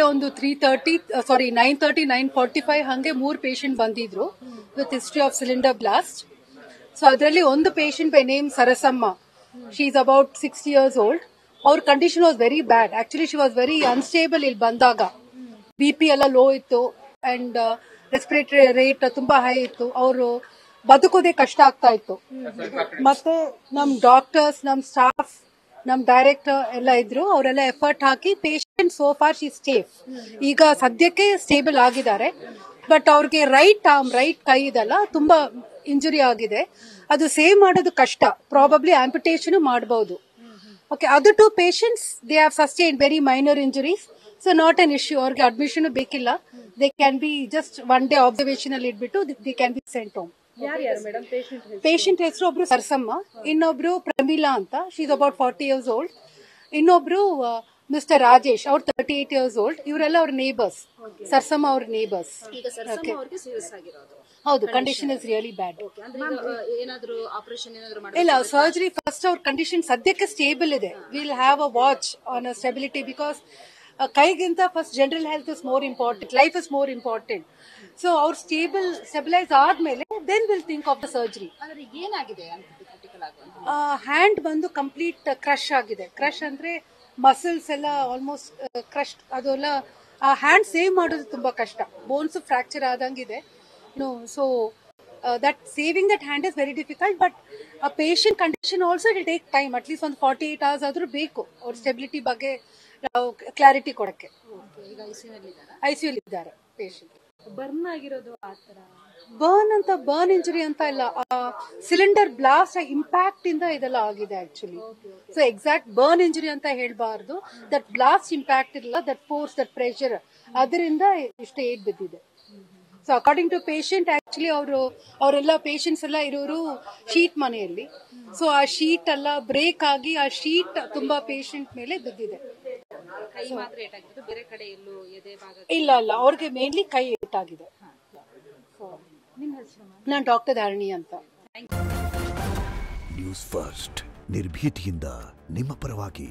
ಒಂದು 3:30 ಸಾರಿ 9:30 9:45 ಹಂಗೆ 3 ಪೇಷಂಟ್ ಬಂದಿದ್ರು with history of cylinder blast. So ಅದರಲ್ಲಿ ಒಂದು patient by name Sarasamma, she is about 60 years old. ಅವ್ರ condition was very bad. Actually she was very unstable. ಇಲ್ಲಿ ಬಂದಾಗ BP ಎಲ್ಲ ಲೋ ಇತ್ತು ಅಂಡ್ ರೆಸ್ಪಿರೇಟರಿ ರೇಟ್ ತುಂಬಾ ಹೈ ಇತ್ತು. ಅವರು ಬದುಕೋದೇ ಕಷ್ಟ ಆಗ್ತಾ ಇತ್ತು. ಮತ್ತೆ ನಮ್ ಡಾಕ್ಟರ್ಸ್, ನಮ್ ಸ್ಟಾಫ್, ನಮ್ ಡೈರೆಕ್ಟರ್ ಎಲ್ಲ ಇದ್ರು. ಅವರೆಲ್ಲ effort hockey patient so for she safe. ಈಗ ಸದ್ಯಕ್ಕೆ ಸ್ಟೇಬಲ್ ಆಗಿದ್ದಾರೆ. ಬಟ್ ಅವ್ರಿಗೆ ರೈಟ್ ಆರ್ಮ್, ರೈಟ್ ಕೈ ಇದೆಲ್ಲ ತುಂಬಾ ಇಂಜುರಿ ಆಗಿದೆ. ಅದು ಸೇವ್ ಮಾಡೋದು ಕಷ್ಟ. ಪ್ರಾಬಬ್ಲಿ ಆಂಪಿಟೇಷನ್ ಮಾಡಬಹುದು. Okay, other 2 patients they have sustained very minor injuries, so not an issue. ಅವ್ರಿಗೆ ಅಡ್ಮಿಷನ್ ಬೇಕಿಲ್ಲ. They can be just 1 day observation ಅಲ್ಲಿ ಇಟ್ಬಿಟ್ಟು they can be scent home. Patient ಹೆಸರು ಒಬ್ರು ಸರಸಮ್ಮ, ಇನ್ನೊಬ್ರು ಪ್ರಮೀಲಾ ಅಂತ, she is about 40 years old. ಇನ್ನೊಬ್ರು mister Rajesh, ಅವ್ರು 38 years old. ಇವರೆಲ್ಲ ಅವ್ರ ನೇಬರ್ಸ್, ಸರಸಮ್ಮ ಅವ್ರ ನೇಬರ್ಸ್. ಹೌದು, ಕಂಡೀಷನ್ ಇಸ್ ರಿಯಲಿ ಬ್ಯಾಡ್. ಇಲ್ಲ, ಸರ್ಜರಿ ಫಸ್ಟ್ ಅವ್ರ ಕಂಡೀಷನ್ ಸದ್ಯಕ್ಕೆ ಸ್ಟೇಬಲ್ ಇದೆ. Will have a watch on a stability because ಕೈಗಿಂತ first general health is more important, life is more important. So ಅವ್ರು ಸ್ಟೆಬಿಲೈಸ್ ಆದ್ಮೇಲೆ then will think of the surgery. Hand ಬಂದು complete crush ಆಗಿದೆ. Crush ಅಂದ್ರೆ muscles ಎಲ್ಲ almost crush. ಅದೆಲ್ಲ ಆ hand save ಮಾಡೋದು ತುಂಬಾ ಕಷ್ಟ. ಬೋನ್ಸ್ ಫ್ರಾಕ್ಚರ್ ಆದಂಗಿದೆ. No, so that saving that hand is very difficult, but a patient condition also will take time. At least ಒಂದು 48 hours ಆದ್ರೂ ಬೇಕು ಅವ್ರ ಸ್ಟೆಬಿಲಿಟಿ ಬಗ್ಗೆ ಕ್ಲಾರಿಟಿ ಕೊಡಕ್ಕೆ. ICU ಇದ್ದಾರೆ ಪೇಷಂಟ್. ಬರ್ನ್ ಆಗಿರೋದು ಆತರ ಬರ್ನ್ ಇಂಜುರಿ ಅಂತ ಇಲ್ಲ, ಸಿಲಿಂಡರ್ ಬ್ಲಾಸ್ಟ್ ಇಂಪ್ಯಾಕ್ಟ್ ಇಂದ ಇದೆಲ್ಲ ಆಗಿದೆ actually. So exact burn injury ಅಂತ ಹೇಳ್ಬಾರ್ದು. ದಟ್ ಬ್ಲಾಸ್ಟ್ ಇಂಪ್ಯಾಕ್ಟ್ ಇಲ್ಲ, ದಟ್ ಫೋರ್ಸ್, ದಟ್ ಪ್ರೆಷರ್, ಅದರಿಂದ ಇಷ್ಟೇ ಏಟ್ ಬಿದ್ದಿದೆ. So according to patient, actually ಅವರೆಲ್ಲ ಪೇಷಂಟ್ಸ್ ಎಲ್ಲ ಇರೋರು ಶೀಟ್ ಮನೆಯಲ್ಲಿ. ಸೊ ಆ ಶೀಟ್ ಎಲ್ಲ ಬ್ರೇಕ್ ಆಗಿ ಆ ಶೀಟ್ ತುಂಬಾ ಪೇಷಂಟ್ ಮೇಲೆ ಬಿದ್ದಿದೆ. ಇಲ್ಲ, ಅವ್ರಿಗೆ ಮೇನ್ಲಿ ಕೈ ಏಟಾಗಿದೆ. ನಾನು ಡಾಕ್ಟರ್ ಧಾರಣಿ ಅಂತ. ನ್ಯೂಸ್ ಫಸ್ಟ್, ನಿರ್ಭೀತಿಯಿಂದ ನಿಮ್ಮ ಪರವಾಗಿ.